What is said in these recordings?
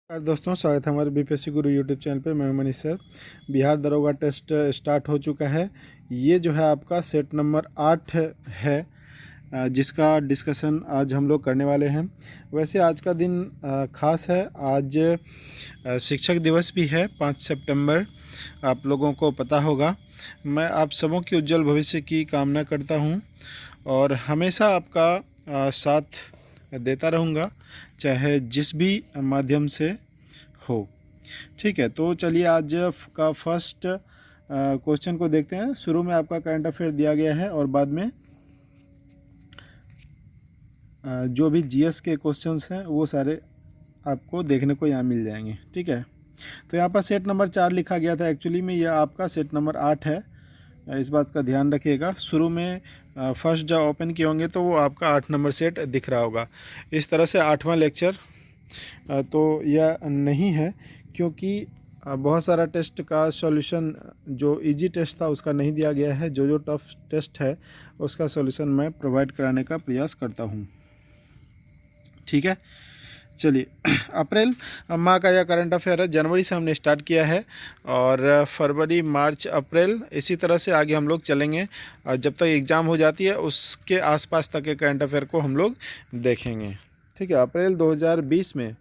नमस्कार दोस्तों, स्वागत है हमारे बीपीएससी गुरु यूट्यूब चैनल पे। मैं मनीष सर। बिहार दरोगा टेस्ट स्टार्ट हो चुका है। ये जो है आपका सेट नंबर 8 है, जिसका डिस्कशन आज हम लोग करने वाले हैं। वैसे आज का दिन ख़ास है। आज शिक्षक दिवस भी है, 5 सितंबर। आप लोगों को पता होगा। मैं आप सबों की उज्जवल भविष्य की कामना करता हूँ और हमेशा आपका साथ देता रहूँगा, चाहे जिस भी माध्यम से हो। ठीक है, तो चलिए आज का फर्स्ट क्वेश्चन को देखते हैं। शुरू में आपका करंट अफेयर दिया गया है और बाद में जो भी जीएस के क्वेश्चंस हैं वो सारे आपको देखने को यहाँ मिल जाएंगे। ठीक है, तो यहाँ पर सेट नंबर 4 लिखा गया था। एक्चुअली में यह आपका सेट नंबर 8 है, इस बात का ध्यान रखिएगा। शुरू में फर्स्ट जब ओपन किए होंगे तो वो आपका 8 नंबर सेट दिख रहा होगा। इस तरह से 8वां लेक्चर तो यह नहीं है, क्योंकि बहुत सारा टेस्ट का सॉल्यूशन जो इजी टेस्ट था उसका नहीं दिया गया है। जो टफ टेस्ट है उसका सॉल्यूशन मैं प्रोवाइड कराने का प्रयास करता हूँ। ठीक है, चलिए अप्रैल माह का यह करंट अफेयर है। जनवरी से हमने स्टार्ट किया है और फरवरी, मार्च, अप्रैल, इसी तरह से आगे हम लोग चलेंगे। जब तक एग्ज़ाम हो जाती है उसके आसपास तक के करंट अफेयर को हम लोग देखेंगे। ठीक है, अप्रैल 2020 में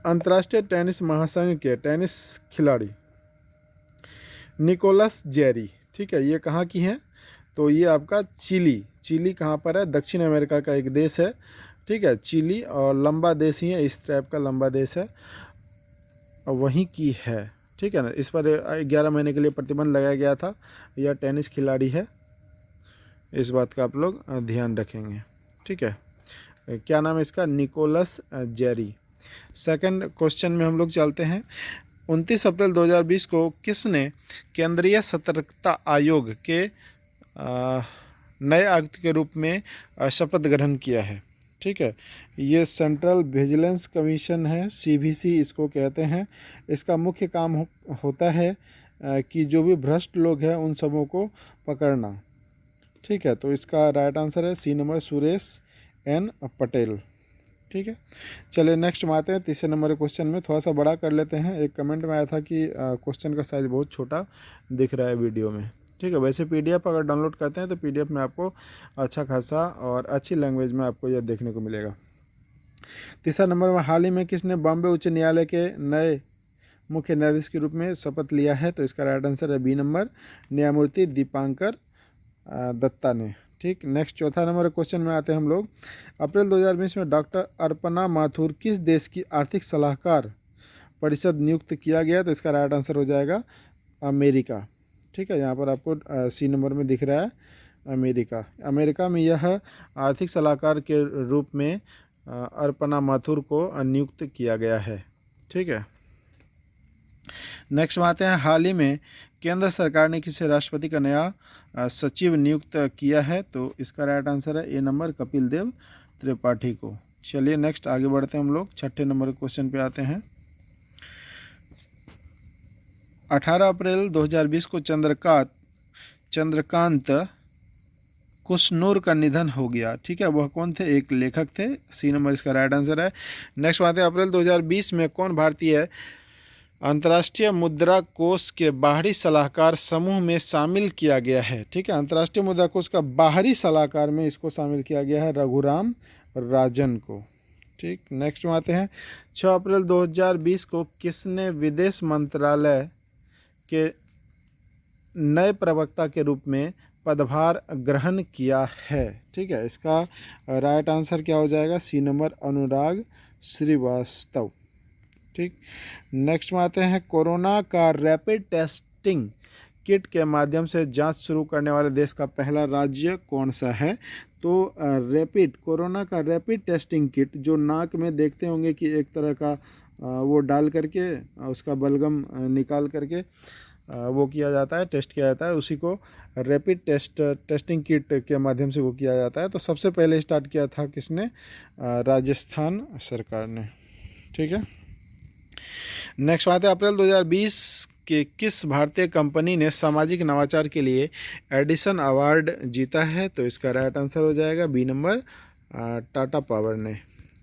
अंतर्राष्ट्रीय टेनिस महासंघ के टेनिस खिलाड़ी निकोलस जेरी, ठीक है, ये कहाँ की हैं? तो ये आपका चिली कहाँ पर है? दक्षिण अमेरिका का एक देश है। ठीक है, चिली, और लंबा देश ही है, इस टाइप का लंबा देश है, और वहीं की है। ठीक है ना, इस पर 11 महीने के लिए प्रतिबंध लगाया गया था। यह टेनिस खिलाड़ी है, इस बात का आप लोग ध्यान रखेंगे। ठीक है, क्या नाम है इसका? Nicholas Jerry. सेकंड क्वेश्चन में हम लोग चलते हैं। 29 अप्रैल 2020 को किसने केंद्रीय सतर्कता आयोग के नए आयुक्त के रूप में शपथ ग्रहण किया है? ठीक है, ये सेंट्रल विजिलेंस कमीशन है, सीवीसी इसको कहते हैं। इसका मुख्य काम होता है कि जो भी भ्रष्ट लोग हैं उन सबों को पकड़ना। ठीक है, तो इसका राइट आंसर है C number, Suresh N Patel. ठीक है, चलिए नेक्स्ट में आते हैं। तीसरे नंबर क्वेश्चन में थोड़ा सा बड़ा कर लेते हैं। एक कमेंट में आया था कि क्वेश्चन का साइज़ बहुत छोटा दिख रहा है वीडियो में। ठीक है, वैसे पीडीएफ अगर डाउनलोड करते हैं तो पीडीएफ में आपको अच्छा खासा और अच्छी लैंग्वेज में आपको यह देखने को मिलेगा। तीसरा नंबर में हाल ही में किसने बॉम्बे उच्च न्यायालय के नए मुख्य न्यायाधीश के रूप में शपथ लिया है? तो इसका राइट आंसर है बी नंबर, न्यायमूर्ति दीपांकर दत्ता ने। ठीक, नेक्स्ट चौथा नंबर क्वेश्चन में आते हैं हम लोग। अप्रैल 2020 में डॉक्टर अर्पणा माथुर किस देश की आर्थिक सलाहकार परिषद नियुक्त किया गया? तो इसका राइट आंसर हो जाएगा अमेरिका। ठीक है, यहाँ पर आपको सी नंबर में दिख रहा है अमेरिका में यह आर्थिक सलाहकार के रूप में अर्पणा माथुर को नियुक्त किया गया है। ठीक है, नेक्स्ट में आते हैं। हाल ही में केंद्र सरकार ने किसी राष्ट्रपति का नया सचिव नियुक्त किया है? तो इसका राइट आंसर है ए नंबर, कपिल देव त्रिपाठी को। चलिए नेक्स्ट आगे बढ़ते हैं हम लोग। छठे नंबर क्वेश्चन पे आते हैं। 18 अप्रैल 2020 को चंद्रकांत कुशनूर का निधन हो गया। ठीक है, वह कौन थे? एक लेखक थे, सी नंबर इसका राइट आंसर है। नेक्स्ट बात है, अप्रैल 2020 में कौन भारतीय अंतर्राष्ट्रीय मुद्रा कोष के बाहरी सलाहकार समूह में शामिल किया गया है? ठीक है, अंतर्राष्ट्रीय मुद्रा कोष का बाहरी सलाहकार में इसको शामिल किया गया है, रघुराम राजन को। ठीक, नेक्स्ट में आते हैं। 6 अप्रैल 2020 को किसने विदेश मंत्रालय के नए प्रवक्ता के रूप में पदभार ग्रहण किया है? ठीक है, इसका राइट आंसर क्या हो जाएगा? सी नंबर, अनुराग श्रीवास्तव। ठीक, नेक्स्ट में आते हैं। कोरोना का रैपिड टेस्टिंग किट के माध्यम से जांच शुरू करने वाले देश का पहला राज्य कौन सा है? तो कोरोना का रैपिड टेस्टिंग किट, जो नाक में देखते होंगे कि एक तरह का वो डाल करके उसका बलगम निकाल करके वो किया जाता है, टेस्ट किया जाता है, उसी को रैपिड टेस्टिंग किट के माध्यम से वो किया जाता है। तो सबसे पहले स्टार्ट किया था किसने? राजस्थान सरकार ने। ठीक है, नेक्स्ट बात है। अप्रैल 2020 के किस भारतीय कंपनी ने सामाजिक नवाचार के लिए एडिसन अवार्ड जीता है? तो इसका राइट आंसर हो जाएगा बी नंबर, टाटा पावर ने।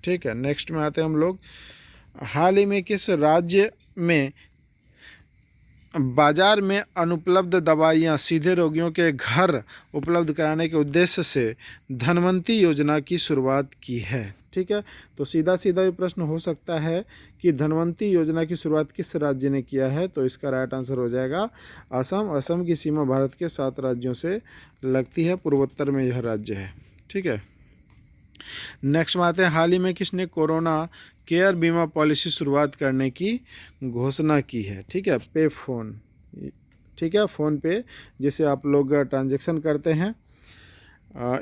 ठीक है, नेक्स्ट में आते हैं हम लोग। हाल ही में किस राज्य में बाजार में अनुपलब्ध दवाइयाँ सीधे रोगियों के घर उपलब्ध कराने के उद्देश्य से धनवंतरी योजना की शुरुआत की है? ठीक है, तो सीधा सीधा ये प्रश्न हो सकता है कि धनवंतरी योजना की शुरुआत किस राज्य ने किया है? तो इसका राइट आंसर हो जाएगा असम। असम की सीमा भारत के 7 राज्यों से लगती है, पूर्वोत्तर में यह राज्य है। ठीक है, नेक्स्ट में आते हैं, हाल ही में किसने कोरोना केयर बीमा पॉलिसी शुरुआत करने की घोषणा की है? ठीक है, पे फोन। ठीक है, फ़ोन पे जैसे आप लोग ट्रांजैक्शन करते हैं,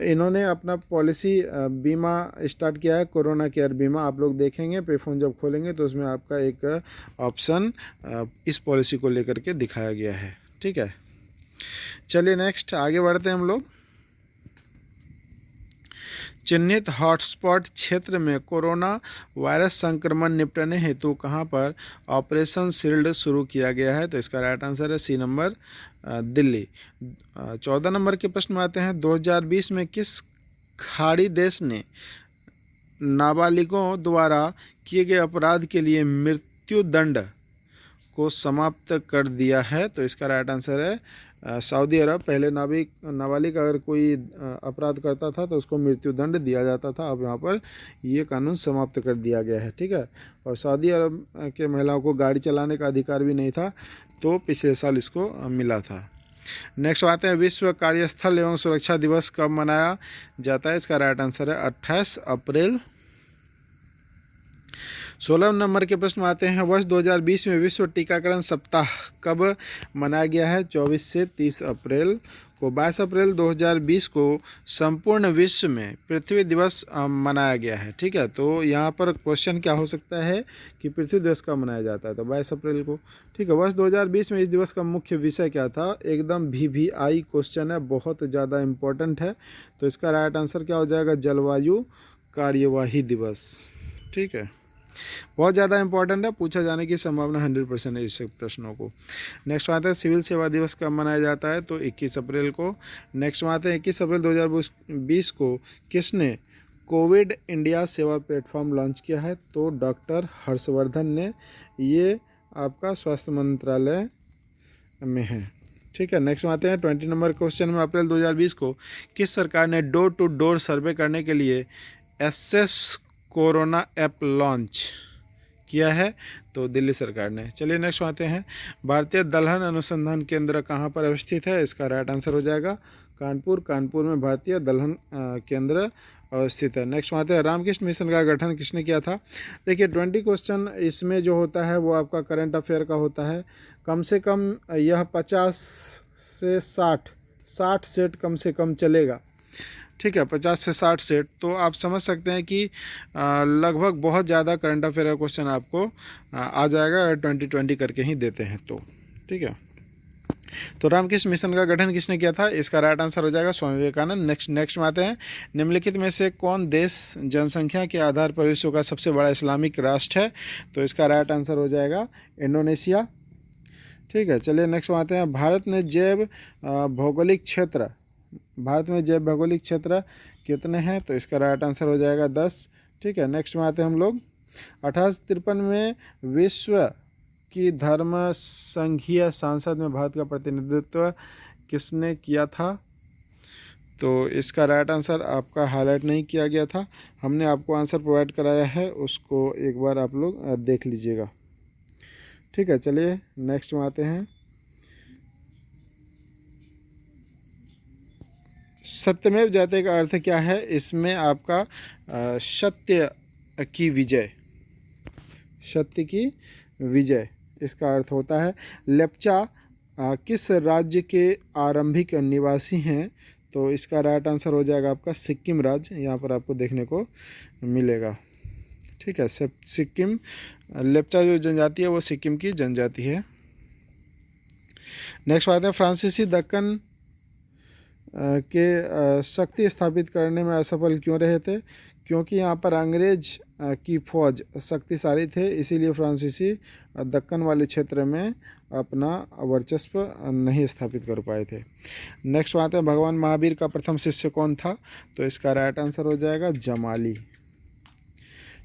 इन्होंने अपना पॉलिसी बीमा स्टार्ट किया है, कोरोना केयर बीमा। आप लोग देखेंगे पे फ़ोन जब खोलेंगे तो उसमें आपका एक ऑप्शन इस पॉलिसी को लेकर के दिखाया गया है। ठीक है, चलिए नेक्स्ट आगे बढ़ते हैं हम लोग। चिन्हित हॉटस्पॉट क्षेत्र में कोरोना वायरस संक्रमण निपटने हेतु कहाँ पर ऑपरेशन शील्ड शुरू किया गया है? तो इसका राइट आंसर है सी नंबर, दिल्ली। 14 नंबर के प्रश्न में आते हैं, 2020 में किस खाड़ी देश ने नाबालिगों द्वारा किए गए अपराध के लिए मृत्यु दंड को समाप्त कर दिया है? तो इसका राइट आंसर है सऊदी अरब। पहले नाबालिग अगर कोई अपराध करता था तो उसको मृत्यु दंड दिया जाता था, अब यहाँ पर ये कानून समाप्त कर दिया गया है। ठीक है, और सऊदी अरब के महिलाओं को गाड़ी चलाने का अधिकार भी नहीं था, तो पिछले साल इसको मिला था। नेक्स्ट आते हैं, विश्व कार्यस्थल एवं सुरक्षा दिवस कब मनाया जाता है? इसका राइट आंसर है 28 अप्रैल। 16 नंबर के प्रश्न आते हैं, वर्ष 2020 में विश्व टीकाकरण सप्ताह कब मनाया गया है? 24 से 30 अप्रैल को। 22 अप्रैल 2020 को संपूर्ण विश्व में पृथ्वी दिवस मनाया गया है। ठीक है, तो यहाँ पर क्वेश्चन क्या हो सकता है कि पृथ्वी दिवस कब मनाया जाता है? तो 22 अप्रैल को। ठीक है, वर्ष 2020 में इस दिवस का मुख्य विषय क्या था? एकदम VVI क्वेश्चन है, बहुत ज़्यादा इम्पोर्टेंट है। तो इसका राइट आंसर क्या हो जाएगा? जलवायु कार्यवाही दिवस। ठीक है, बहुत ज़्यादा इंपॉर्टेंट है, पूछा जाने की संभावना 100% है इस प्रश्नों को। नेक्स्ट आता है, सिविल सेवा दिवस कब मनाया जाता है? तो 21 अप्रैल को। नेक्स्ट आते हैं, 21 अप्रैल 2020 को किसने कोविड इंडिया सेवा प्लेटफॉर्म लॉन्च किया है? तो डॉक्टर हर्षवर्धन ने। ये आपका स्वास्थ्य मंत्रालय में है। ठीक है, नेक्स्ट आते हैं 20 नंबर क्वेश्चन में, अप्रैल 2020 को किस सरकार ने डोर टू डोर सर्वे करने के लिए एसएस कोरोना ऐप लॉन्च किया है? तो दिल्ली सरकार ने। चलिए नेक्स्ट आते हैं, भारतीय दलहन अनुसंधान केंद्र कहाँ पर अवस्थित है? इसका राइट आंसर हो जाएगा कानपुर। कानपुर में भारतीय दलहन केंद्र अवस्थित है। नेक्स्ट आते हैं, रामकृष्ण मिशन का गठन किसने किया था? देखिए 20 क्वेश्चन इसमें जो होता है वो आपका करंट अफेयर का होता है। कम से कम यह 50 से 60 सेट कम से कम चलेगा। ठीक है, 50 से 60 सेट, तो आप समझ सकते हैं कि लगभग बहुत ज़्यादा करंट अफेयर का क्वेश्चन आपको आ जाएगा अगर 2020 करके ही देते हैं तो। ठीक है, तो रामकृष्ण मिशन का गठन किसने किया था? इसका राइट आंसर हो जाएगा स्वामी विवेकानंद। नेक्स्ट में आते हैं, निम्नलिखित में से कौन देश जनसंख्या के आधार पर विश्व का सबसे बड़ा इस्लामिक राष्ट्र है? तो इसका राइट आंसर हो जाएगा इंडोनेशिया। ठीक है, चलिए नेक्स्ट में आते हैं, भारत में जैव भौगोलिक क्षेत्र कितने हैं? तो इसका राइट आंसर हो जाएगा 10। ठीक है, नेक्स्ट में आते हैं हम लोग, 1853 में विश्व की धर्म संघीय संसद में भारत का प्रतिनिधित्व किसने किया था? तो इसका राइट आंसर आपका हाईलाइट नहीं किया गया था, हमने आपको आंसर प्रोवाइड कराया है, उसको एक बार आप लोग देख लीजिएगा। ठीक है, चलिए नेक्स्ट में आते हैं, सत्यमेव जयते का अर्थ क्या है? इसमें आपका सत्य की विजय, सत्य की विजय इसका अर्थ होता है। लेप्चा किस राज्य के आरंभिक निवासी हैं? तो इसका राइट आंसर हो जाएगा आपका सिक्किम राज्य, यहाँ पर आपको देखने को मिलेगा। ठीक है, सिक्किम, लेप्चा जो जनजाति है वो सिक्किम की जनजाति है। नेक्स्ट बात है, फ्रांसीसी दक्कन के शक्ति स्थापित करने में असफल क्यों रहे थे? क्योंकि यहाँ पर अंग्रेज की फौज शक्तिशाली थे, इसीलिए फ्रांसीसी दक्कन वाले क्षेत्र में अपना वर्चस्व नहीं स्थापित कर पाए थे। नेक्स्ट बात है, भगवान महावीर का प्रथम शिष्य कौन था? तो इसका राइट आंसर हो जाएगा जमाली।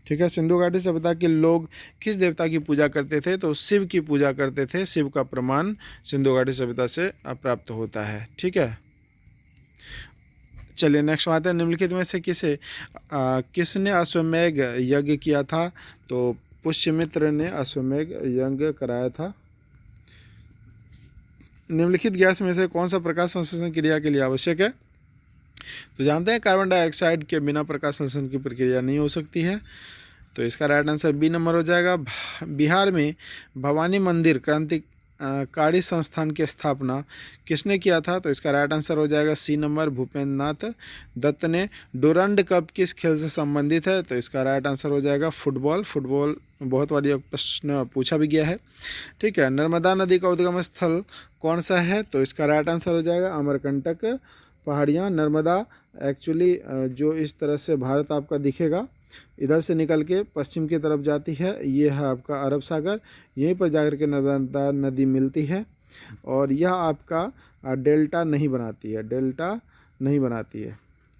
ठीक ठीक है। सिंधु घाटी सभ्यता के लोग किस देवता की पूजा करते थे? तो शिव की पूजा करते थे। शिव का प्रमाण सिंधु घाटी सभ्यता से प्राप्त होता है। ठीक है। चलिए नेक्स्ट बात है, निम्नलिखित में से किसने अश्वमेध यज्ञ किया था? तो पुष्यमित्र ने अश्वमेध यज्ञ कराया था। निम्नलिखित गैस में से कौन सा प्रकाश संश्लेषण क्रिया के लिए आवश्यक है? तो जानते हैं कार्बन डाइऑक्साइड के बिना प्रकाश संश्लेषण की प्रक्रिया नहीं हो सकती है। तो इसका राइट आंसर बी नंबर हो जाएगा। बिहार में भवानी मंदिर क्रांतिकारी संस्थान की स्थापना किसने किया था? तो इसका राइट आंसर हो जाएगा सी नंबर, भूपेंद्र नाथ दत्त ने। डुरंड कप किस खेल से संबंधित है? तो इसका राइट आंसर हो जाएगा फुटबॉल। फुटबॉल बहुत बार प्रश्न पूछा भी गया है। ठीक है। नर्मदा नदी का उद्गम स्थल कौन सा है? तो इसका राइट आंसर हो जाएगा अमरकंटक पहाड़ियाँ। नर्मदा एक्चुअली जो इस तरह से भारत आपका दिखेगा, इधर से निकल के पश्चिम की तरफ जाती है। ये है आपका अरब सागर, यहीं पर जाकर के नर्मदा नदी मिलती है और यह आपका डेल्टा नहीं बनाती है, डेल्टा नहीं बनाती है।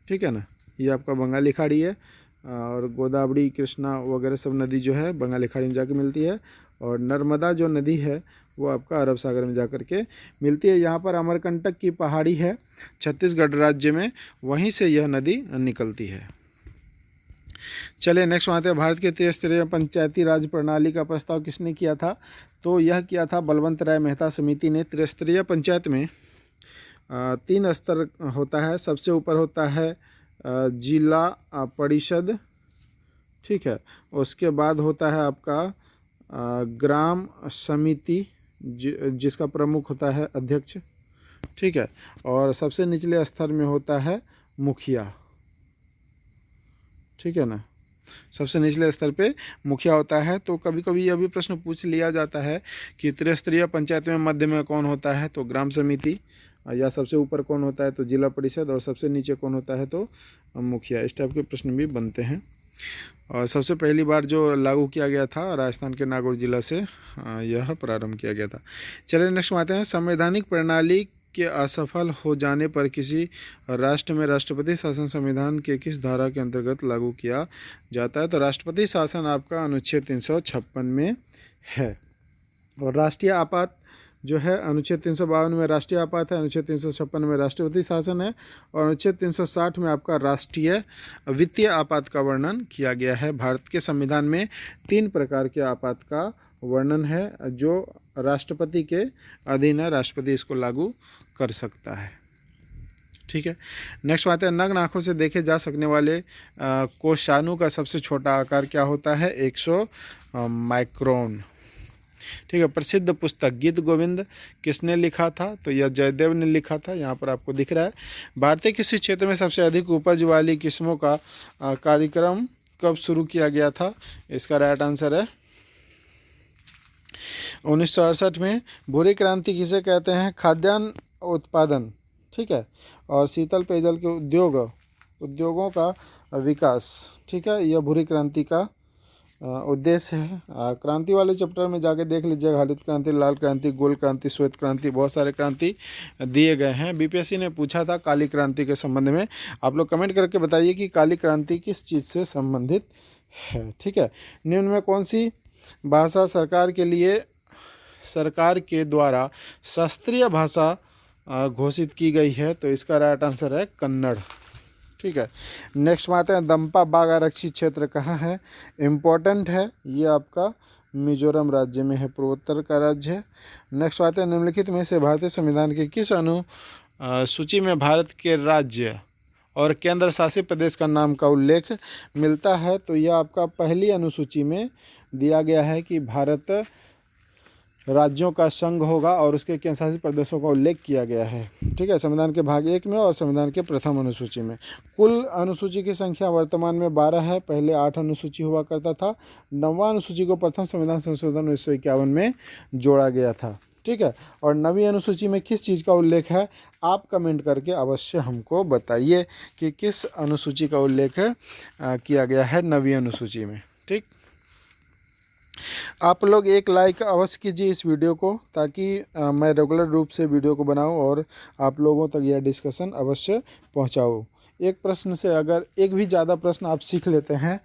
ठीक है ना। ये आपका बंगाली खाड़ी है और गोदावरी, कृष्णा वगैरह सब नदी जो है बंगाली खाड़ी में जाकर मिलती है और नर्मदा जो नदी है वो आपका अरब सागर में जाकर के मिलती है। यहाँ पर अमरकंटक की पहाड़ी है छत्तीसगढ़ राज्य में, वहीं से यह नदी निकलती है। चलिए नेक्स्ट आते हैं, भारत के त्रिस्तरीय पंचायती राज प्रणाली का प्रस्ताव किसने किया था? तो यह किया था बलवंत राय मेहता समिति ने। त्रिस्तरीय पंचायत में 3 स्तर होता है। सबसे ऊपर होता है जिला परिषद, ठीक है। उसके बाद होता है आपका ग्राम समिति जिसका प्रमुख होता है अध्यक्ष, ठीक है। और सबसे निचले स्तर में होता है मुखिया, ठीक है ना। सबसे निचले स्तर पे मुखिया होता है। तो कभी कभी यह भी प्रश्न पूछ लिया जाता है कि त्रिस्तरीय पंचायत में मध्य में कौन होता है? तो ग्राम समिति, या सबसे ऊपर कौन होता है? तो जिला परिषद, और सबसे नीचे कौन होता है? तो मुखिया। इस टाइप के प्रश्न भी बनते हैं। और सबसे पहली बार जो लागू किया गया था राजस्थान के नागौर जिला से यह प्रारंभ किया गया था। चलिए नेक्स्ट आते हैं, संवैधानिक प्रणाली के असफल हो जाने पर किसी राष्ट्र में राष्ट्रपति शासन संविधान के किस धारा के अंतर्गत लागू किया जाता है? तो राष्ट्रपति शासन आपका अनुच्छेद 356 में है। और राष्ट्रीय आपात जो है अनुच्छेद 352 में राष्ट्रीय आपात है, अनुच्छेद 356 में राष्ट्रपति शासन है और अनुच्छेद 360 में आपका राष्ट्रीय वित्तीय आपात का वर्णन किया गया है। भारत के संविधान में 3 प्रकार के आपात का वर्णन है जो राष्ट्रपति के अधीन है, राष्ट्रपति इसको लागू कर सकता है। ठीक है। नेक्स्ट बात है, नग्न आँखों से देखे जा सकने वाले कोषाणु का सबसे छोटा आकार क्या होता है? 100 माइक्रोन। ठीक है। प्रसिद्ध पुस्तक गीत गोविंद किसने लिखा था? तो यह जयदेव ने लिखा था, यहाँ पर आपको दिख रहा है। भारतीय कृषि क्षेत्र में सबसे अधिक उपज वाली किस्मों का कार्यक्रम कब शुरू किया गया था? इसका राइट आंसर है 1968 में। भूरी क्रांति किसे कहते हैं? खाद्यान्न उत्पादन, ठीक है, और शीतल पेयजल के उद्योगों का विकास, ठीक है, यह भूरी क्रांति का उद्देश्य है। क्रांति वाले चैप्टर में जाके देख लीजिएगा, हरित क्रांति, लाल क्रांति, गोल क्रांति, श्वेत क्रांति, बहुत सारे क्रांति दिए गए हैं। बीपीएससी ने पूछा था काली क्रांति के संबंध में। आप लोग कमेंट करके बताइए कि काली क्रांति किस चीज़ से संबंधित है। ठीक है। निम्न में कौन सी भाषा सरकार के द्वारा शास्त्रीय भाषा घोषित की गई है? तो इसका राइट आंसर है कन्नड़। ठीक है। नेक्स्ट बात है, दंपा बाघ आरक्षित क्षेत्र कहाँ है? इम्पोर्टेंट है, ये आपका मिजोरम राज्य में है, पूर्वोत्तर का राज्य है। नेक्स्ट बात है, निम्नलिखित में से भारतीय संविधान के किस सूची में भारत के राज्य और केंद्र शासित प्रदेश का नाम का उल्लेख मिलता है? तो यह आपका पहली अनुसूची में दिया गया है कि भारत राज्यों का संघ होगा और उसके केंद्र शासित प्रदेशों का उल्लेख किया गया है। ठीक है। संविधान के भाग 1 में और संविधान के प्रथम अनुसूची में। कुल अनुसूची की संख्या वर्तमान में 12 है, पहले 8 अनुसूची हुआ करता था। 9वां अनुसूची को प्रथम संविधान संशोधन 1951 में जोड़ा गया था। ठीक है। और 9वीं अनुसूची में किस चीज़ का उल्लेख है? आप कमेंट करके अवश्य हमको बताइए कि किस अनुसूची का उल्लेख किया गया है 9वीं अनुसूची में। ठीक। आप लोग एक लाइक अवश्य कीजिए इस वीडियो को, ताकि मैं रेगुलर रूप से वीडियो को बनाऊं और आप लोगों तक यह डिस्कशन अवश्य पहुंचाऊं। एक प्रश्न से अगर एक भी ज़्यादा प्रश्न आप सीख लेते हैं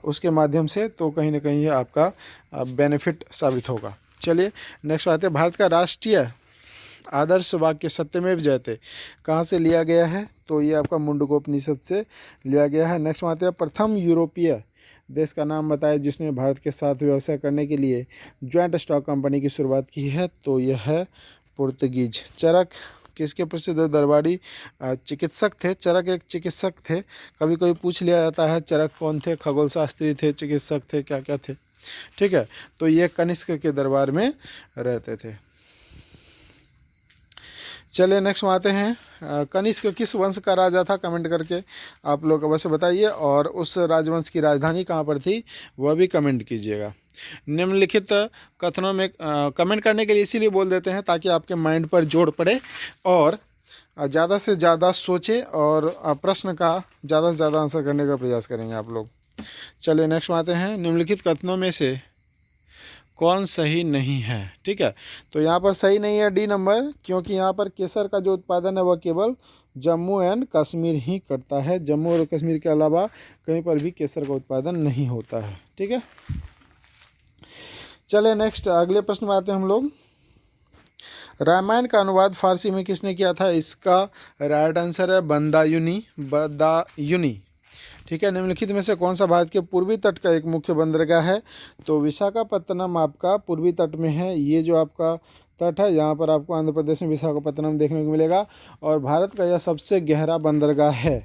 उसके माध्यम से, तो कहीं ना कहीं ये आपका बेनिफिट साबित होगा। चलिए नेक्स्ट आते हैं, भारत का राष्ट्रीय आदर्श वाक्य सत्यमेव जयते कहाँ से लिया गया है? तो ये आपका मुंडकोपनिषद से लिया गया है। नेक्स्ट आते हैं, प्रथम यूरोपीय देश का नाम बताए जिसने भारत के साथ व्यवसाय करने के लिए ज्वाइंट स्टॉक कंपनी की शुरुआत की है? तो यह है पुर्तगीज। चरक किसके प्रसिद्ध दरबारी चिकित्सक थे? चरक एक चिकित्सक थे। कभी कभी पूछ लिया जाता है चरक कौन थे? खगोल शास्त्री थे, चिकित्सक थे, क्या क्या थे? ठीक है, तो ये कनिष्क के दरबार में रहते थे। चलिए नेक्स्ट में आते हैं, कनिष्क किस वंश का राजा था? कमेंट करके आप लोग अवश्य बताइए, और उस राजवंश की राजधानी कहाँ पर थी वह भी कमेंट कीजिएगा। निम्नलिखित कथनों में कमेंट करने के लिए इसीलिए बोल देते हैं ताकि आपके माइंड पर जोड़ पड़े और ज़्यादा से ज़्यादा सोचें और प्रश्न का ज़्यादा से ज़्यादा आंसर करने का प्रयास करेंगे आप लोग। चलिए नेक्स्ट में आते हैं, निम्नलिखित कथनों में से कौन सही नहीं है? ठीक है, तो यहाँ पर सही नहीं है डी नंबर, क्योंकि यहाँ पर केसर का जो उत्पादन है वह केवल जम्मू एंड कश्मीर ही करता है। जम्मू और कश्मीर के अलावा कहीं पर भी केसर का उत्पादन नहीं होता है। ठीक है, चले नेक्स्ट अगले प्रश्न में आते हैं हम लोग। रामायण का अनुवाद फारसी में किसने किया था? इसका राइट आंसर है बदायूनी। ठीक है, निम्नलिखित में से कौन सा भारत के पूर्वी तट का एक मुख्य बंदरगाह है? तो विशाखापत्तनम आपका पूर्वी तट में है। ये जो आपका तट है यहाँ पर आपको आंध्र प्रदेश में विशाखापत्तनम देखने को मिलेगा, और भारत का यह सबसे गहरा बंदरगाह है।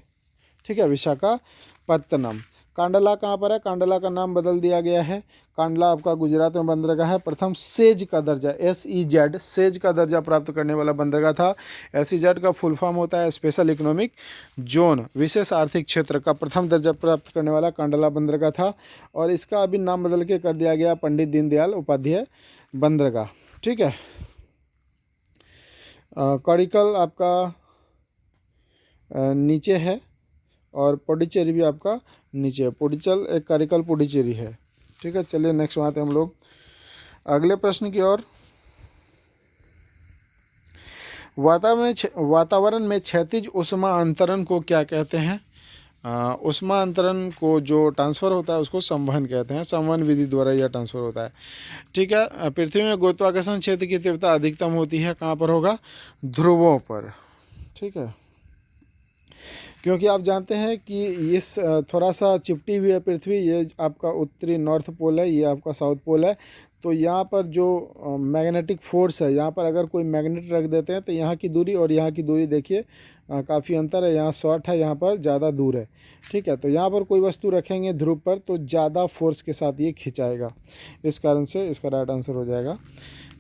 ठीक है, विशाखापत्तनम। कांडला कहाँ पर है? कांडला का नाम बदल दिया गया है। कांडला आपका गुजरात में बंदरगाह है। प्रथम सेज का दर्जा SEZ सेज का दर्जा प्राप्त करने वाला बंदरगाह था। SEZ का फुल फॉर्म होता है स्पेशल इकोनॉमिक जोन, विशेष आर्थिक क्षेत्र का प्रथम दर्जा प्राप्त करने वाला कांडला बंदरगाह था, और इसका अभी नाम बदल के कर दिया गया पंडित दीनदयाल उपाध्याय बंदरगाह। ठीक है, करिकल आपका नीचे है और पुडुचेरी भी आपका नीचे है। पुडुचल एक करिकल पुडुचेरी है। ठीक है, चलिए नेक्स्ट आते हैं हम लोग अगले प्रश्न की ओर। वातावरण में क्षैतिज ऊष्मा अंतरण को क्या कहते हैं? ऊष्मा अंतरण को जो ट्रांसफ़र होता है उसको संवहन कहते हैं। संवहन विधि द्वारा यह ट्रांसफ़र होता है। ठीक है, पृथ्वी में गुरुत्वाकर्षण क्षेत्र की तीव्रता अधिकतम होती है, कहाँ पर होगा? ध्रुवों पर। ठीक है, क्योंकि आप जानते हैं कि इस थोड़ा सा चिपटी हुई है पृथ्वी, ये आपका उत्तरी नॉर्थ पोल है, ये आपका साउथ पोल है। तो यहाँ पर जो मैग्नेटिक फोर्स है, यहाँ पर अगर कोई मैग्नेट रख देते हैं तो यहाँ की दूरी और यहाँ की दूरी देखिए काफ़ी अंतर है। यहाँ शॉर्ट है, यहाँ पर ज़्यादा दूर है। ठीक है, तो यहाँ पर कोई वस्तु रखेंगे ध्रुव पर तो ज़्यादा फोर्स के साथ ये खिंचाएगा, इस कारण से इसका राइट आंसर हो जाएगा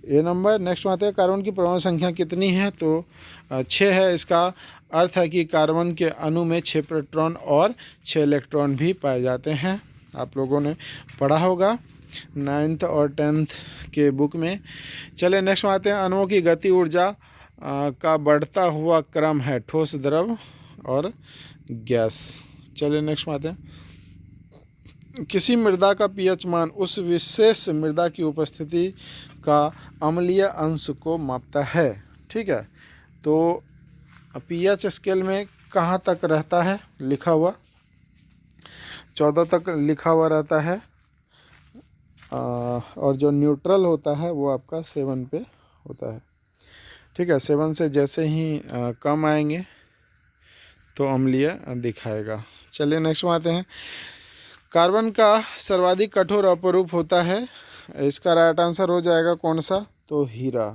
ए नंबर। नेक्स्ट आते हैं, कार्बन की परमाणु संख्या कितनी है? तो 6 है। इसका अर्थ है कि कार्बन के अणु में 6 प्रोटॉन और 6 इलेक्ट्रॉन भी पाए जाते हैं। आप लोगों ने पढ़ा होगा 9th और 10th के बुक में। चलिए नेक्स्ट आते हैं, अणुओं की गति ऊर्जा का बढ़ता हुआ क्रम है ठोस, द्रव और गैस। चलिए नेक्स्ट आते हैं, किसी मृदा का pH मान उस विशेष मृदा की उपस्थिति का अम्लीय अंश को मापता है। ठीक है, तो pH स्केल में कहाँ तक रहता है लिखा हुआ? 14 तक लिखा हुआ रहता है, और जो न्यूट्रल होता है वो आपका 7 पे होता है। ठीक है, 7 से जैसे ही कम आएंगे तो अम्लीय दिखाएगा। चलिए नेक्स्ट में आते हैं, कार्बन का सर्वाधिक कठोर अपरूप होता है। इसका राइट आंसर हो जाएगा कौन सा? तो हीरा।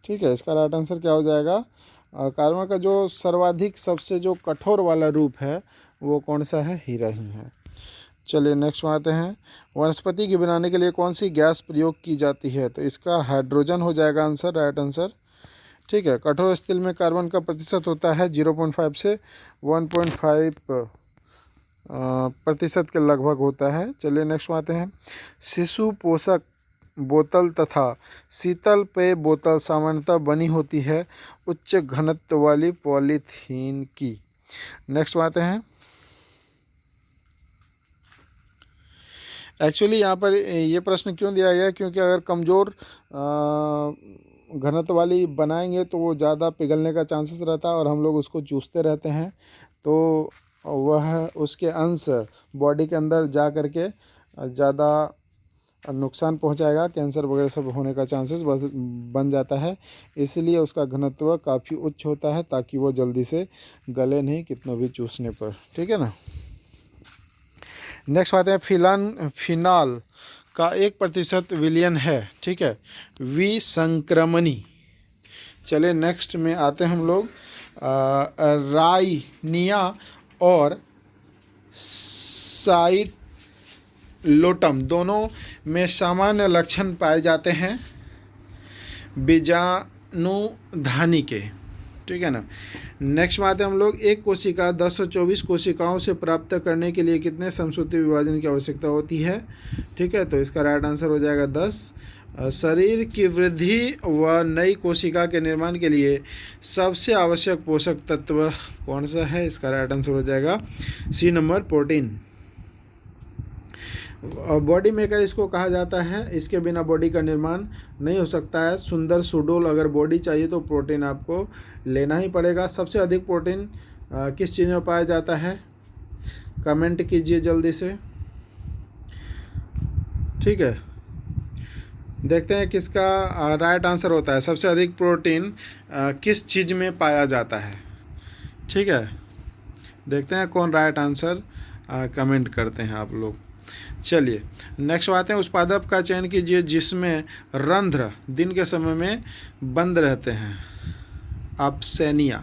ठीक है, इसका राइट आंसर क्या हो जाएगा? कार्बन का जो सर्वाधिक सबसे जो कठोर वाला रूप है वो कौन सा है? हीरा ही है। चलिए नेक्स्ट में आते हैं, वनस्पति की बनाने के लिए कौन सी गैस प्रयोग की जाती है? तो इसका हाइड्रोजन हो जाएगा आंसर, राइट आंसर। ठीक है, कठोर स्टील में कार्बन का प्रतिशत होता है 0.5 से 1.5 प्रतिशत के लगभग होता है। चलिए नेक्स्ट में आते हैं, शिशु पोषक बोतल तथा शीतल पेय बोतल सामान्यतः बनी होती है उच्च घनत्व वाली पॉलीथीन की। नेक्स्ट में आते हैं, एक्चुअली यहाँ पर ये प्रश्न क्यों दिया गया? क्योंकि अगर कमज़ोर घनत्व वाली बनाएंगे तो वो ज़्यादा पिघलने का चांसेस रहता है और हम लोग उसको चूसते रहते हैं, तो वह उसके अंश बॉडी के अंदर जा कर के ज़्यादा नुकसान पहुंचाएगा, कैंसर वगैरह सब होने का चांसेस बन जाता है। इसलिए उसका घनत्व काफ़ी उच्च होता है ताकि वो जल्दी से गले नहीं कितनों भी चूसने पर, ठीक है ना। नेक्स्ट बात है फिनाल का 1% विलयन है, ठीक है, विसंक्रमणी। चले नेक्स्ट में आते हैं हम लोग राइनिया और साइलोटम दोनों में सामान्य लक्षण पाए जाते हैं बीजाणुधानी के, ठीक है ना। नेक्स्ट बात है हम लोग, एक कोशिका 1024 कोशिकाओं से प्राप्त करने के लिए कितने समसूत्री विभाजन की आवश्यकता होती है, ठीक है, तो इसका राइट आंसर हो जाएगा 10। शरीर की वृद्धि व नई कोशिका के निर्माण के लिए सबसे आवश्यक पोषक तत्व कौन सा है, इसका राइट आंसर हो जाएगा C number, protein. Body maker इसको कहा जाता है, इसके बिना बॉडी का निर्माण नहीं हो सकता है। सुंदर सुडोल अगर बॉडी चाहिए तो प्रोटीन आपको लेना ही पड़ेगा। सबसे अधिक प्रोटीन किस चीज़ में पाया जाता है, कमेंट कीजिए जल्दी से, ठीक है। देखते हैं किसका राइट आंसर होता है, सबसे अधिक प्रोटीन किस चीज़ में पाया जाता है, ठीक है। देखते हैं कौन राइट आंसर कमेंट करते हैं आप लोग। चलिए नेक्स्ट बात है, उस पादप का चयन कीजिए जिसमें रंध्र दिन के समय में बंद रहते हैं। अपसेनिया।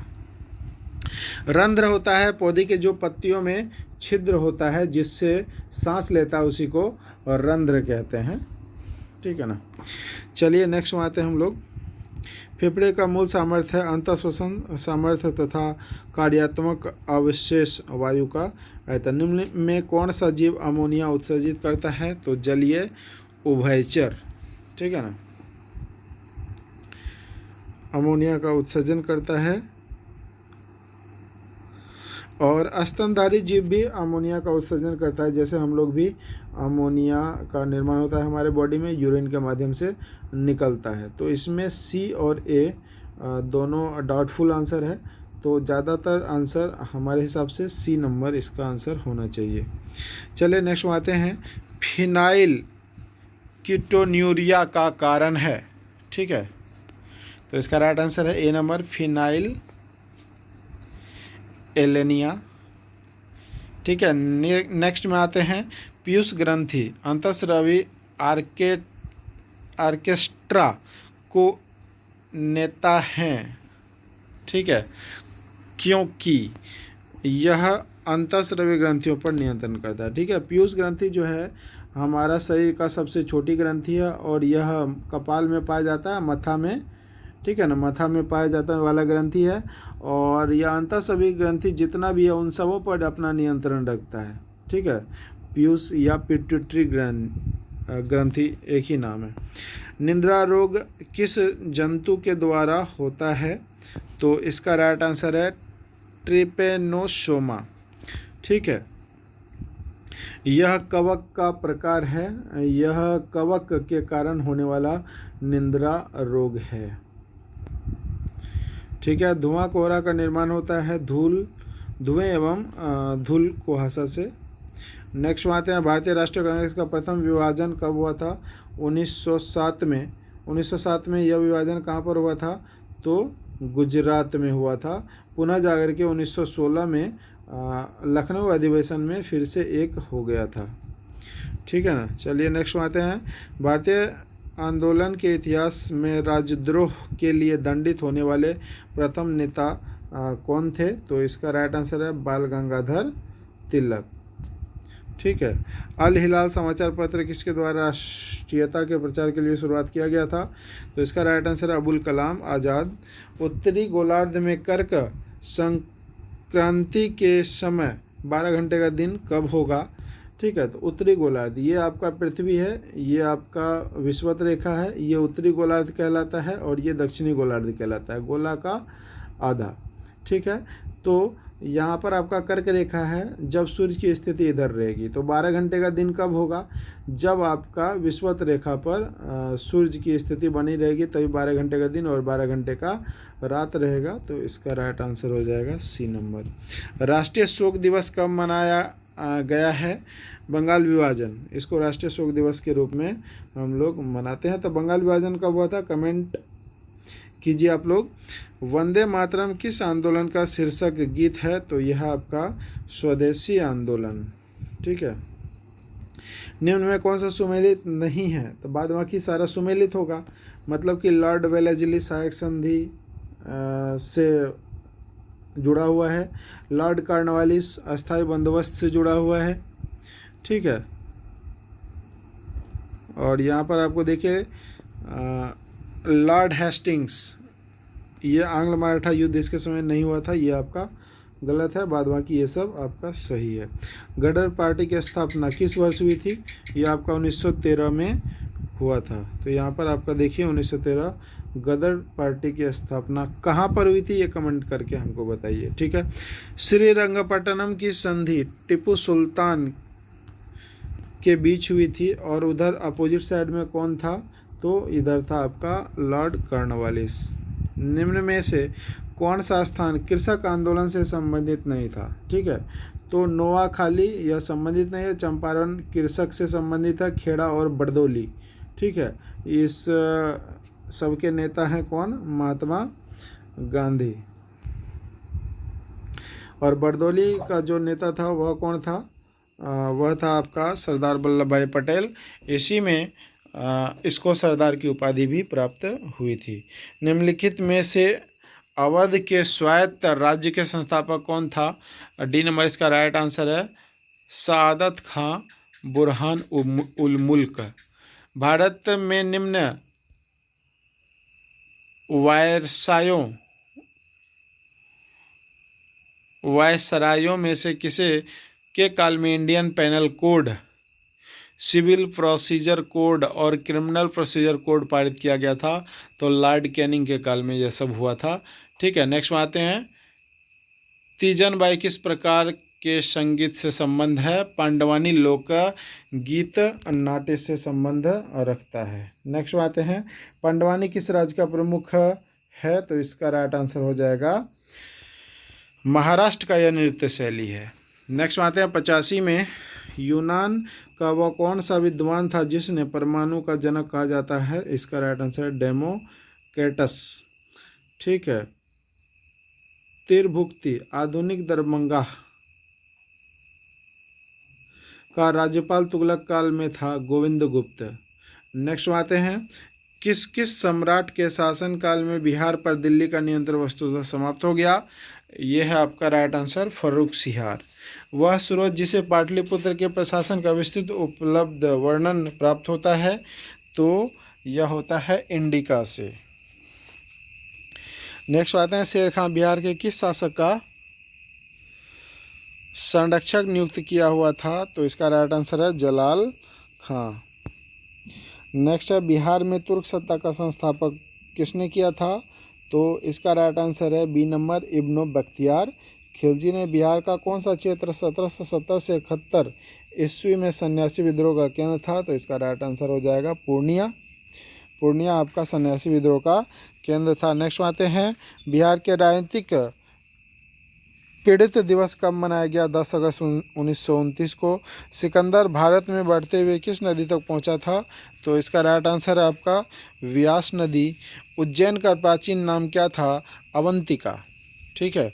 रंध्र होता है पौधे के जो पत्तियों में छिद्र होता है जिससे सांस लेता है, उसी को रंध्र कहते हैं, ठीक है ना। चलिए नेक्स्ट में आते हैं हम लोग, फेफड़े का मूल सामर्थ्य है अंतःश्वसन सामर्थ्य तथा कार्यात्मक अवशेष वायु का आयतन। निम्न में कौन सा जीव अमोनिया उत्सर्जित करता है, तो जलीय उभयचर, ठीक है ना, अमोनिया का उत्सर्जन करता है। और स्तनधारी जीव भी अमोनिया का उत्सर्जन करता है, जैसे हम लोग भी अमोनिया का निर्माण होता है हमारे बॉडी में, यूरिन के माध्यम से निकलता है। तो इसमें सी और ए दोनों डाउटफुल आंसर है, तो ज़्यादातर आंसर हमारे हिसाब से सी नंबर इसका आंसर होना चाहिए। चलिए नेक्स्ट में आते हैं, फिनाइल कीटोन्यूरिया का कारण है, ठीक है, तो इसका राइट आंसर है ए नंबर, फिनाइल एलेनिया, ठीक है। नेक्स्ट में आते हैं, पीयूष ग्रंथि अंतःस्रावी आर्केस्ट्रा को नेता हैं, ठीक है, क्योंकि यह अंतःस्रावी ग्रंथियों पर नियंत्रण करता है, ठीक है। पीयूष ग्रंथि जो है हमारा शरीर का सबसे छोटी ग्रंथि है और यह कपाल में पाया जाता है, मथा में, ठीक है ना, मथा में पाया जाता वाला ग्रंथि है। और यह अंतःस्रावी ग्रंथि जितना भी है उन सबों पर अपना नियंत्रण रखता है, ठीक है। पीयूष या पिट्यूटरी ग्रंथि एक ही नाम है। निद्रा रोग किस जंतु के द्वारा होता है, तो इसका राइट आंसर है ट्रिपेनोसोमा, ठीक है। यह कवक का प्रकार है, यह कवक के कारण होने वाला निद्रा रोग है, ठीक है। धुआं कोहरा का निर्माण होता है धुएं एवं धूल कुहासा से। नेक्स्ट में आते हैं, भारतीय राष्ट्रीय कांग्रेस का प्रथम विभाजन कब हुआ था, 1907 में। 1907 में यह विभाजन कहाँ पर हुआ था, तो गुजरात में हुआ था। पुनः जाकर के 1916 में लखनऊ अधिवेशन में फिर से एक हो गया था, ठीक है ना। चलिए नेक्स्ट में आते हैं, भारतीय आंदोलन के इतिहास में राजद्रोह के लिए दंडित होने वाले प्रथम नेता कौन थे, तो इसका राइट आंसर है बाल गंगाधर तिलक, ठीक है। अल हिलाल समाचार पत्र किसके द्वारा राष्ट्रीयता के प्रचार के लिए शुरुआत किया गया था, तो इसका राइट आंसर है अबुल कलाम आज़ाद। उत्तरी गोलार्ध में कर्क संक्रांति के समय 12 घंटे का दिन कब होगा, ठीक है, तो उत्तरी गोलार्ध ये आपका पृथ्वी है, ये आपका विषुवत रेखा है, ये उत्तरी गोलार्ध कहलाता है और ये दक्षिणी गोलार्ध कहलाता है, गोला का आधा, ठीक है। तो यहाँ पर आपका कर्क रेखा है, जब सूर्य की स्थिति इधर रहेगी तो 12 घंटे का दिन कब होगा, जब आपका विषुवत रेखा पर सूर्य की स्थिति बनी रहेगी तभी 12 घंटे का दिन और 12 घंटे का रात रहेगा। तो इसका राइट आंसर हो जाएगा सी नंबर। राष्ट्रीय शोक दिवस कब मनाया गया है, बंगाल विभाजन, इसको राष्ट्रीय शोक दिवस के रूप में हम लोग मनाते हैं। तो बंगाल विभाजन कब हुआ था, कमेंट कीजिए आप लोग। वंदे मातरम किस आंदोलन का शीर्षक गीत है, तो यह आपका स्वदेशी आंदोलन। ठीक है। निम्न में कौन सा सुमेलित नहीं है, तो बाद बाकी सारा सुमेलित होगा, मतलब कि लॉर्ड वेलेस्ली सहायक संधि से जुड़ा हुआ है, लॉर्ड कॉर्नवालिस अस्थायी बंदोबस्त से जुड़ा हुआ है। ठीक है। और यहाँ पर आपको देखिए लॉर्ड हेस्टिंग्स, ये आंग्ल मराठा युद्ध इसके समय नहीं हुआ था, ये आपका गलत है, बाद बाकी ये सब आपका सही है। गदर पार्टी की स्थापना किस वर्ष हुई थी, ये आपका 1913 में हुआ था। तो यहाँ पर आपका देखिए 1913 गदर पार्टी की स्थापना कहाँ पर हुई थी, ये कमेंट करके हमको बताइए। ठीक है। श्रीरंगपट्टनम की संधि टीपू सुल्तान के बीच हुई थी और उधर अपोजिट साइड में कौन था, तो इधर था आपका लॉर्ड कॉर्नवालिस। निम्न में से कौन सा स्थान कृषक आंदोलन से संबंधित नहीं था। ठीक है। तो नोआखाली यह संबंधित नहीं है, चंपारण कृषक से संबंधित है, खेड़ा और बरदौली। ठीक है। इस सबके नेता हैं कौन, महात्मा गांधी। और बरदौली का जो नेता था वह कौन था, वह था आपका सरदार वल्लभ भाई पटेल। इसी में इसको सरदार की उपाधि भी प्राप्त हुई थी। निम्नलिखित में से अवध के स्वायत्त राज्य के संस्थापक कौन था, डी नंबर इसका राइट आंसर है सादत खां बुरहान उल मुल्क। भारत में निम्न वायसरायों में से किसे के काल में Indian penal code, civil procedure code और क्रिमिनल प्रोसीजर कोड पारित किया गया था, तो लॉर्ड कैनिंग के काल में यह सब हुआ था। ठीक है। नेक्स्ट में आते हैं, तीजन बाई किस प्रकार के संगीत से संबंध है, पांडवानी लोक गीत नाट्य से संबंध रखता है। नेक्स्ट में आते हैं, पांडवानी किस राज्य का प्रमुख है, तो इसका राइट आंसर हो जाएगा महाराष्ट्र का यह नृत्य शैली है। नेक्स्ट में आते हैं 85 में, यूनान का वह कौन सा विद्वान था जिसने परमाणु का जनक कहा जाता है, इसका राइट आंसर है डेमोक्रिटस। ठीक है। तिरभुक्ति आधुनिक दरभंगा का राज्यपाल तुगलक काल में था, गोविंद गुप्त। नेक्स्ट में आते हैं, किस किस सम्राट के शासन काल में बिहार पर दिल्ली का नियंत्रण वस्तुतः समाप्त हो गया, यह है आपका राइट आंसर फर्रुख सिहार। वह स्रोत जिसे पाटलिपुत्र के प्रशासन का विस्तृत उपलब्ध वर्णन प्राप्त होता है, तो यह होता है इंडिका से। नेक्स्ट आते हैं, शेर खां बिहार के किस शासक का संरक्षक नियुक्त किया हुआ था, तो इसका राइट आंसर है जलाल खां। नेक्स्ट है, बिहार में तुर्क सत्ता का संस्थापक किसने किया था, तो इसका राइट आंसर है बी नंबर इब्न बख्तियार खिलजी ने। बिहार का कौन सा क्षेत्र 1770 से 71 ईस्वी में सन्यासी विद्रोह का केंद्र था, तो इसका राइट आंसर हो जाएगा पूर्णिया। पूर्णिया आपका सन्यासी विद्रोह का केंद्र था। नेक्स्ट आते हैं, बिहार के राजनीतिक पीड़ित दिवस कब मनाया गया, 10 अगस्त 1929 को। सिकंदर भारत में बढ़ते हुए किस नदी तक पहुंचा था, तो इसका राइट आंसर है आपका व्यास नदी। उज्जैन का प्राचीन नाम क्या था, अवंतिका। ठीक है।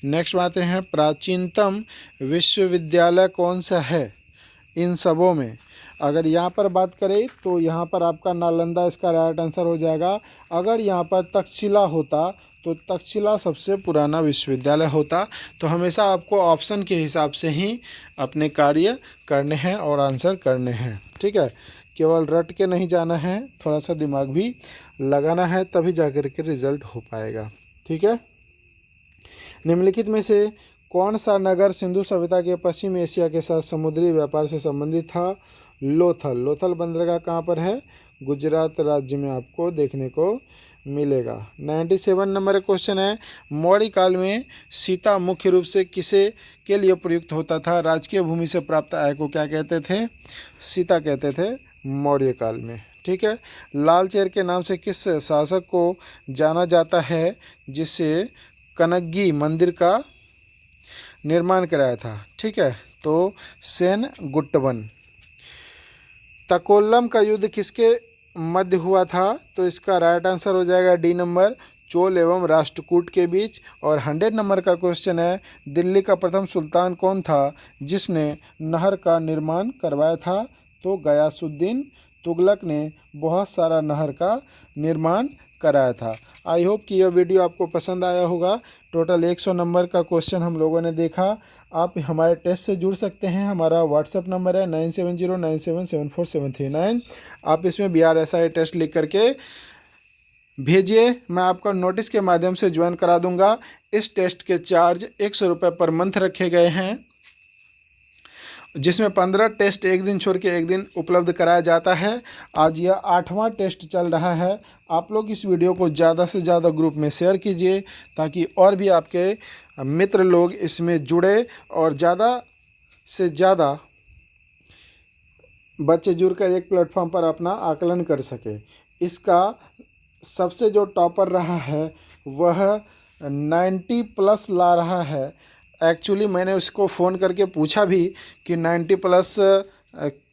नेक्स्ट आते हैं, प्राचीनतम विश्वविद्यालय कौन सा है इन सबों में। अगर यहाँ पर बात करें तो यहाँ पर आपका नालंदा इसका राइट आंसर हो जाएगा। अगर यहाँ पर तक्षशिला होता तो तक्षशिला सबसे पुराना विश्वविद्यालय होता। तो हमेशा आपको ऑप्शन के हिसाब से ही अपने कार्य करने हैं और आंसर करने हैं। ठीक है। केवल रट के नहीं जाना है, थोड़ा सा दिमाग भी लगाना है, तभी जाकर के रिजल्ट हो पाएगा। ठीक है। निम्नलिखित में से कौन सा नगर सिंधु सभ्यता के पश्चिम एशिया के साथ समुद्री व्यापार से संबंधित था, लोथल। लोथल बंदरगाह कहाँ पर है, गुजरात राज्य में आपको देखने को मिलेगा। 97 नंबर क्वेश्चन है, मौर्य काल में सीता मुख्य रूप से किसे के लिए प्रयुक्त होता था? राजकीय भूमि से प्राप्त आय को क्या कहते थे? सीता कहते थे मौर्य काल में। ठीक है। लाल चेर के नाम से किस शासक को जाना जाता है जिससे कनग्गी मंदिर का निर्माण कराया था? ठीक है, तो सेन गुट्टवन। तकोल्लम का युद्ध किसके मध्य हुआ था? तो इसका राइट आंसर हो जाएगा डी नंबर, चोल एवं राष्ट्रकूट के बीच। और 100 नंबर का क्वेश्चन है, दिल्ली का प्रथम सुल्तान कौन था जिसने नहर का निर्माण करवाया था? तो गयासुद्दीन तुगलक ने बहुत सारा नहर का निर्माण कराया था। आई होप कि यह वीडियो आपको पसंद आया होगा। टोटल 100 नंबर का क्वेश्चन हम लोगों ने देखा। आप हमारे टेस्ट से जुड़ सकते हैं। हमारा व्हाट्सएप नंबर है 9709774739। आप इसमें BRSI टेस्ट लिख करके भेजिए, मैं आपका नोटिस के माध्यम से ज्वाइन करा दूंगा। इस टेस्ट के चार्ज 100 रुपये पर मंथ रखे गए हैं, जिसमें 15 टेस्ट एक दिन छोड़ के एक दिन उपलब्ध कराया जाता है। आज यह 8वां टेस्ट चल रहा है। आप लोग इस वीडियो को ज़्यादा से ज़्यादा ग्रुप में शेयर कीजिए ताकि और भी आपके मित्र लोग इसमें जुड़े और ज़्यादा से ज़्यादा बच्चे जुड़कर एक प्लेटफॉर्म पर अपना आकलन कर सके। इसका सबसे जो टॉपर रहा है वह 90 प्लस ला रहा है। एक्चुअली मैंने उसको फ़ोन करके पूछा भी कि 90 प्लस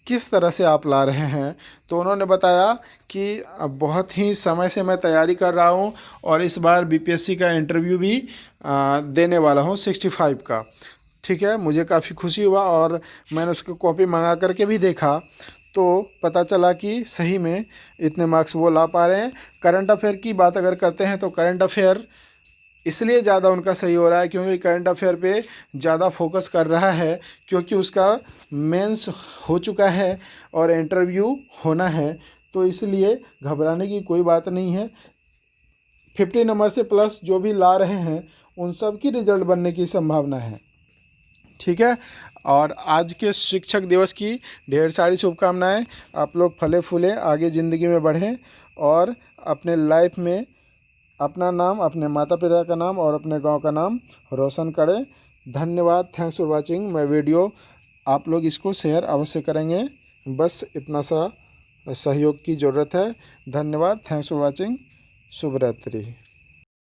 किस तरह से आप ला रहे हैं, तो उन्होंने बताया कि बहुत ही समय से मैं तैयारी कर रहा हूं और इस बार BPSC का इंटरव्यू भी देने वाला हूं 65 का। ठीक है, मुझे काफ़ी खुशी हुआ और मैंने उसकी कॉपी मंगा करके भी देखा तो पता चला कि सही में इतने मार्क्स वो ला पा रहे हैं। करंट अफेयर की बात अगर करते हैं तो करंट अफेयर इसलिए ज़्यादा उनका सही हो रहा है क्योंकि करंट अफेयर पे ज़्यादा फोकस कर रहा है, क्योंकि उसका मेंस हो चुका है और इंटरव्यू होना है, तो इसलिए घबराने की कोई बात नहीं है। 50 नंबर से प्लस जो भी ला रहे हैं उन सब की रिजल्ट बनने की संभावना है। ठीक है, और आज के शिक्षक दिवस की ढेर सारी शुभकामनाएं। आप लोग फले फूले आगे ज़िंदगी में बढ़ें और अपने लाइफ में अपना नाम, अपने माता पिता का नाम और अपने गांव का नाम रोशन करें। धन्यवाद, thanks for watching my video. आप लोग इसको शेयर अवश्य करेंगे, बस इतना सा सहयोग की ज़रूरत है। धन्यवाद, थैंक्स फॉर वाचिंग, शुभ रात्रि।